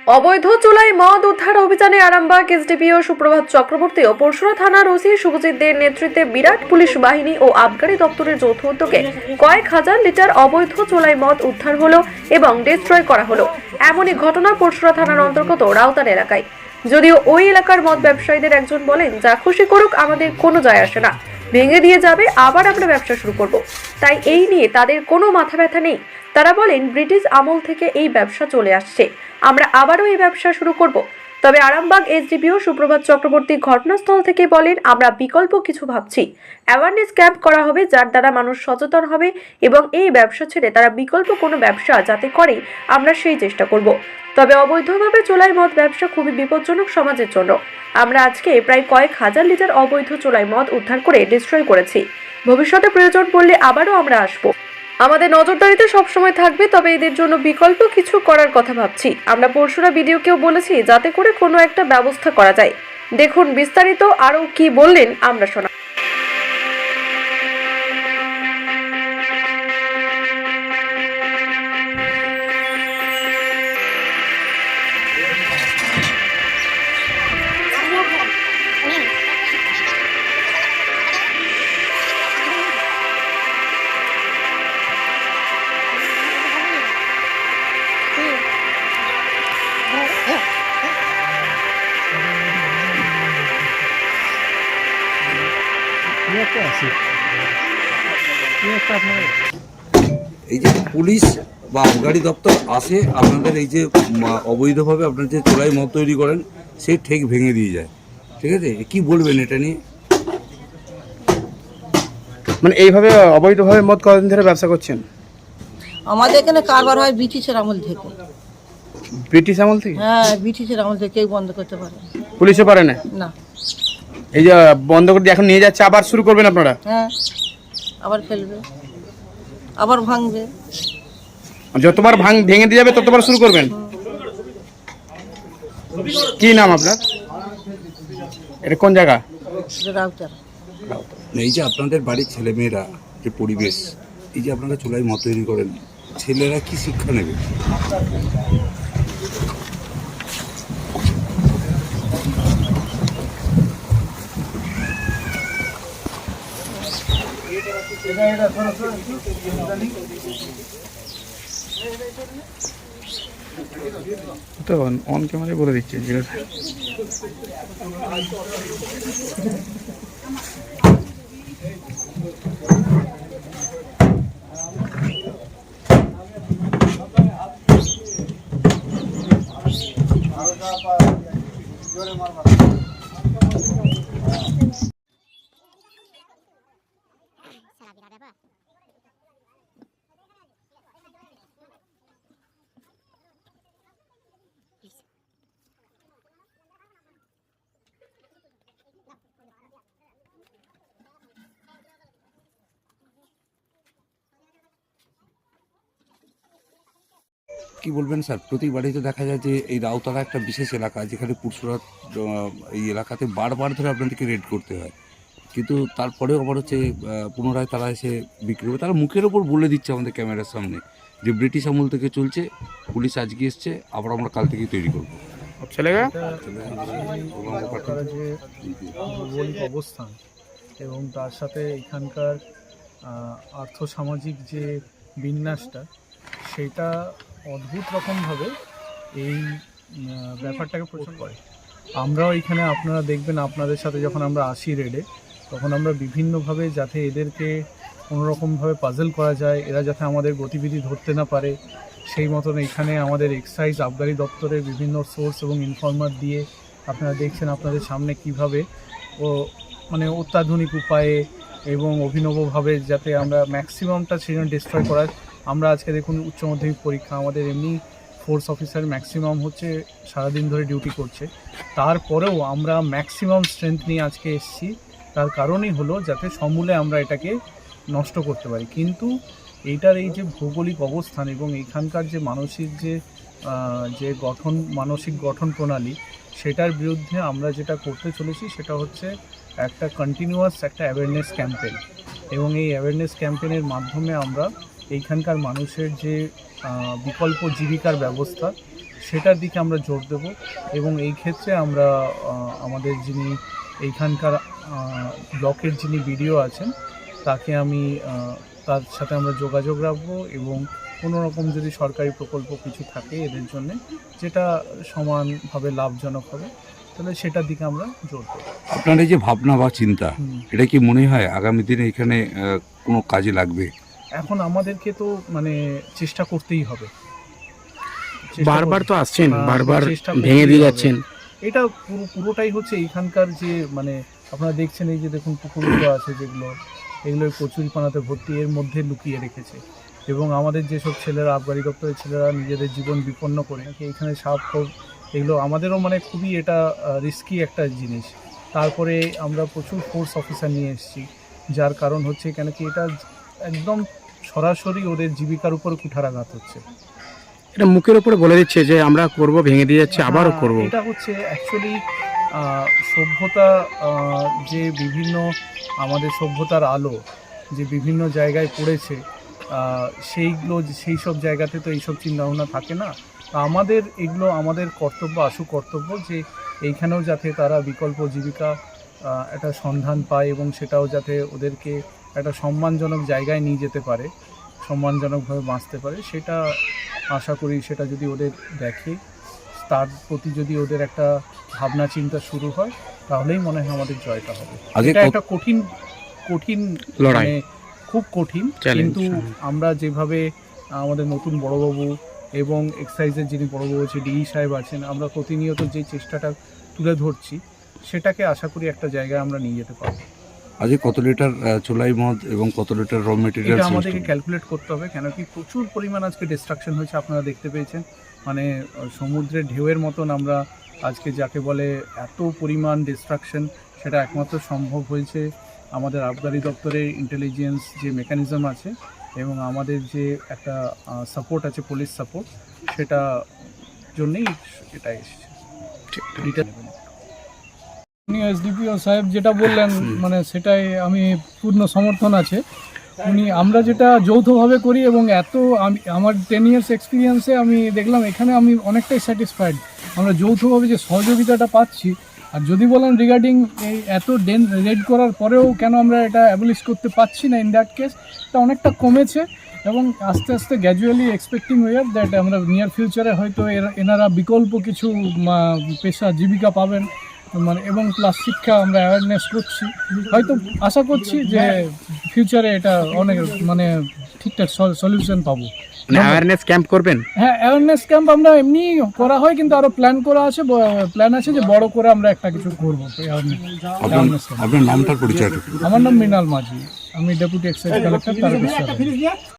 অবৈধ চুলায় মদ উদ্ধার অভিযানে আরামবাগ এসডিপিও সুপ্রভাত চক্রবর্তী ও পরশুরা থানার ওসি শুভজিৎ দের নেতৃত্বে বিরাট পুলিশ বাহিনী ও আবগারি দপ্তরের যৌথ উদ্যোগে কয়েক হাজার লিটার অবৈধ চুলায় মদ উদ্ধার হলো এবং ডিস্ট্রয় করা হলো। এমনই ঘটনা পরশুরা থানার অন্তর্গত রাউতার এলাকায়। যদিও ওই এলাকার মদ ব্যবসায়ীদের একজন বলেন, যা খুশি করুক, আমাদের কোনো যায় আসে না, ভেঙে দিয়ে যাবে, আবার আমরা ব্যবসা শুরু করব। তাই এই নিয়ে তাদের কোনো মাথা ব্যথা নেই। তারা বলেন, ব্রিটিশ আমল থেকে এই ব্যবসা চলে আসছে, আমরা আবারও এই ব্যবসা শুরু করব। তবে আরামবাগ এসডিপিও সুপ্রভাত চক্রবর্তী ঘটনাস্থল থেকে বলেন, আমরা বিকল্প কিছু ভাবছি। অ্যাওয়ারনেস ক্যাম্প করা হবে, যার দ্বারা মানুষ সচেতন হবে এবং এই ব্যবসা ছেড়ে তারা বিকল্প কোনো ব্যবসা যাতে করে, আমরা সেই চেষ্টা করব। তবে অবৈধভাবে চোলাই মদ ব্যবসা খুবই বিপজ্জনক সমাজের জন্য। আমরা আজকে প্রায় কয়েক হাজার লিটার অবৈধ চোলাই মদ উদ্ধার করে ডিস্ট্রয় করেছি। ভবিষ্যতে প্রয়োজন পড়লে আবারও আমরা আসবো। আমাদের নজরদারিতে সবসময় থাকবে, তবে এদের জন্য বিকল্প কিছু করার কথা ভাবছি। আমরা পরশুরা ভিডিওকেও বলেছি যাতে করে কোনো একটা ব্যবস্থা করা যায়। দেখুন বিস্তারিত আরও কি বললেন, আমরা শোনা। এই যে পুলিশ বা আবগারি দপ্তর আসে, আপনাদের এই যে অবৈধভাবে আপনার যে চোলাই মদ তৈরি করেন সেই ঠেক ভেঙে দিয়ে যায়, ঠিক আছে? কি বলবেন এটা নিয়ে? মানে এইভাবে অবৈধভাবে মদ কতদিন ধরে ব্যবসা করছেন? আমাদের এখানে কারবার হয় ব্রিটিশের আমল থেকে। ব্রিটিশ আমল থেকে? হ্যাঁ, ব্রিটিশের আমল থেকে কেউ বন্ধ করতে পারে পুলিশও পারে না? না। এই যে বন্ধ করে এখন নিয়ে যাচ্ছে, আবার শুরু করবেন আপনারা? হ্যাঁ, আবার ফেলবে, আবার ভাঙবে। যতবার ভেঙে দিয়ে যাবে ততবার শুরু করবেন? কি নাম আপনার? এটা কোন জায়গা? রাউটার। এই যে আপনাদের বাড়ির ছেলে মেয়েরা যে পরিবেশ, এই যে আপনারা চোলাই মদ তৈরি করেন, ছেলেরা কি শিক্ষা নেবে? তো অন ক্যামেরায় বলে দিচ্ছে। ঠিক আছে, কি বলবেন স্যার? প্রতি বাড়িতে দেখা যায় যে এই রাউতারা একটা বিশেষ এলাকা, যেখানে পুরসুরা এই এলাকাতে বারবার ধরে আপনাদেরকে রেড করতে হয়, কিন্তু তারপরেও আবার হচ্ছে পুনরায় তারা এসে বিক্রি করে। তারা মুখের ওপর বলে দিচ্ছে আমাদের ক্যামেরার সামনে যে ব্রিটিশ আমল থেকে চলছে, পুলিশ আজকে এসছে, আবার আমরা কাল থেকেই তৈরি করবো। যে ভৌগোলিক অবস্থান এবং তার সাথে এখানকার আর্থসামাজিক যে বিন্যাসটা, সেটা অদ্ভুত রকমভাবে এই ব্যাপারটাকে প্রচার করে। আমরাও এখানে, আপনারা দেখবেন, আপনাদের সাথে যখন আমরা আসি রেডে, তখন আমরা বিভিন্নভাবে যাতে এদেরকে কোনোরকমভাবে পাজল করা যায়, এরা যাতে আমাদের গতিবিধি ধরতে না পারে, সেই মতন এখানে আমাদের এক্সাইজ আবগারি দপ্তরের বিভিন্ন সোর্স এবং ইনফরমার দিয়ে আপনারা দেখছেন আপনাদের সামনে কিভাবে মানে অত্যাধুনিক উপায়ে এবং অভিনবভাবে যাতে আমরা ম্যাক্সিমামটা সেজন্য ডিস্ট্রয় করার। আমরা আজকে দেখুন উচ্চ মাধ্যমিক পরীক্ষা, আমাদের এমনি ফোর্স অফিসার ম্যাক্সিমাম হচ্ছে সারাদিন ধরে ডিউটি করছে, তারপরেও আমরা ম্যাক্সিমাম স্ট্রেংথ নিয়ে আজকে এসেছি। তার কারণই হলো যাতে সমূলে আমরা এটাকে নষ্ট করতে পারি। কিন্তু এইটার এই যে ভৌগোলিক অবস্থান এবং এখানকার যে মানসিক যে মানসিক গঠন প্রণালী, সেটার বিরুদ্ধে আমরা যেটা করতে চলেছি সেটা হচ্ছে একটা কন্টিনিউয়াস একটা অ্যাওয়ারনেস ক্যাম্পেন। এবং এই অ্যাওয়ারনেস ক্যাম্পেনের মাধ্যমে আমরা এইখানকার মানুষের যে বিকল্প জীবিকার ব্যবস্থা, সেটার দিকে আমরা জোর দেব। এবং এই ক্ষেত্রে আমরা আমাদের যিনি এইখানকার ব্লকের যিনি বিডিও আছেন তাকে আমি তার সাথে আমরা যোগাযোগ রাখবো, এবং কোনো রকম যদি সরকারি প্রকল্প কিছু থাকে এদের জন্য যেটা সমানভাবে লাভজনক হবে, তাহলে সেটার দিকে আমরা জোর দেবো। আপনার এই যে ভাবনা বা চিন্তা, হুম। এটা কি মনে হয় আগামী দিনে এখানে কোনো কাজে লাগবে? এখন আমাদেরকে তো মানে চেষ্টা করতেই হবে। বারবার তো আসছেন, হ্যাঁ, বারবার চেষ্টা করতেই ভেঙে দিয়ে হবে। যাচ্ছেন। এটা পুরোটাই হচ্ছে এইখানকার যে মানে আপনারা দেখছেন এই যে দেখুন পুকুরগুলো আছে যেগুলো, এগুলো কচুরিপানাতে ভর্তি, এর মধ্যে লুকিয়ে রেখেছে। এবং আমাদের যেসব ছেলেরা আবগারি দপ্তরের ছেলেরা নিজেদের জীবন বিপন্ন করে এখানে সাপ খোপ এগুলো আমাদেরও মানে খুবই এটা রিস্কি একটা জিনিস। তারপরে আমরা প্রচুর ফোর্স অফিসার নিয়ে এসেছি, যার কারণ হচ্ছে কেন কি এটা একদম সরাসরি ওদের জীবিকার উপর কুঠারাঘাত হচ্ছে। এটা মুখের উপরে বলে দিচ্ছে যে আমরা করব, ভেঙে দিয়ে যাচ্ছে, আবারও হ্যাঁ, করব। এটা হচ্ছে অ্যাকচুয়ালি সভ্যতা, যে বিভিন্ন আমাদের সভ্যতার আলো যে বিভিন্ন জায়গায় পড়েছে, সেই সব জায়গাতে তো এইসব চিন্তাভাবনা থাকে না। তা আমাদের এগুলো আমাদের কর্তব্য, আশু কর্তব্য যে এইখানেও যাতে তারা বিকল্প জীবিকা একটা সন্ধান পায়, এবং সেটাও যাতে ওদেরকে একটা সম্মানজনক জায়গায় নিয়ে যেতে পারে, সম্মানজনকভাবে বাঁচতে পারে, সেটা আশা করি। সেটা যদি ওদের দেখে, তার প্রতি যদি ওদের একটা ভাবনা চিন্তা শুরু হয়, তাহলেই মনে হয় আমাদের জয়টা হবে। আগে এটা কত- একটা কঠিন লড়াই। মানে খুব কঠিন, Challenge, কিন্তু হ্যাঁ। আমরা যেভাবে আমাদের নতুন বড়বাবু এবং এক্সাইজের যিনি বড়বাবু আছে ডিই সাহেব আছেন, আমরা প্রতিনিয়ত যে চেষ্টাটা তুলে ধরছি, সেটাকে আশা করি একটা জায়গায় আমরা নিয়ে যেতে পারবো। আজকে কত লিটার চোলাই মদ এবং কত লিটার র মেটেরিয়াল? এটা আমাদেরকে ক্যালকুলেট করতে হবে, কেন কি প্রচুর পরিমাণ আজকে ডিস্ট্রাকশন হয়েছে, আপনারা দেখতে পেয়েছেন। মানে সমুদ্রের ঢেউয়ের মতন আমরা আজকে যাকে বলে এত পরিমাণ ডিস্ট্রাকশন, সেটা একমাত্র সম্ভব হয়েছে আমাদের আবগারি দপ্তরের ইন্টেলিজেন্স যে মেকানিজম আছে এবং আমাদের যে একটা সাপোর্ট আছে, পুলিশ সাপোর্ট, সেটা জন্যেই এটা এসেছে। উনি এসডিপিও সাহেব যেটা বললেন মানে সেটাই আমি পূর্ণ সমর্থন আছে। আমরা যেটা যৌথভাবে করি এবং আমার 10 ইয়ার্স এক্সপিরিয়েন্সে আমি দেখলাম এখানে আমি অনেকটাই স্যাটিসফাইড। আমরা যৌথভাবে যে সহযোগিতাটা পাচ্ছি, আর যদি বলেন রিগার্ডিং এই এত রেড করার পরেও কেন আমরা এটা অ্যাবলিশ করতে পারছি না, ইন দ্যাট কেস এটা অনেকটা কমেছে, এবং আস্তে আস্তে গ্র্যাজুয়ালি এক্সপেক্টিং ওয়ার দ্যাট আমরা নিয়ার ফিউচারে হয়তো এনারা বিকল্প কিছু পেশা জীবিকা পাবেন, মানে এবং প্লাস শিক্ষা আমরা অ্যাওয়ারনেস করছি, হয়তো আশা করছি যে ফিউচারে এটা অনেক মানে ঠিকঠাক সলিউশন পাবো। অ্যাওয়ারনেস ক্যাম্প করবেন? হ্যাঁ, অ্যাওয়ারনেস ক্যাম্প আমরা এমনি করা হয়, কিন্তু আরো প্ল্যান আছে যে বড় করে আমরা একটা কিছু করবো। আপনার নামটার পরিচয়? আমার নাম মৃণাল মাঝি, আমি ডেপুটি এক্সাইজ কালেক্টর তারকেশ্বর।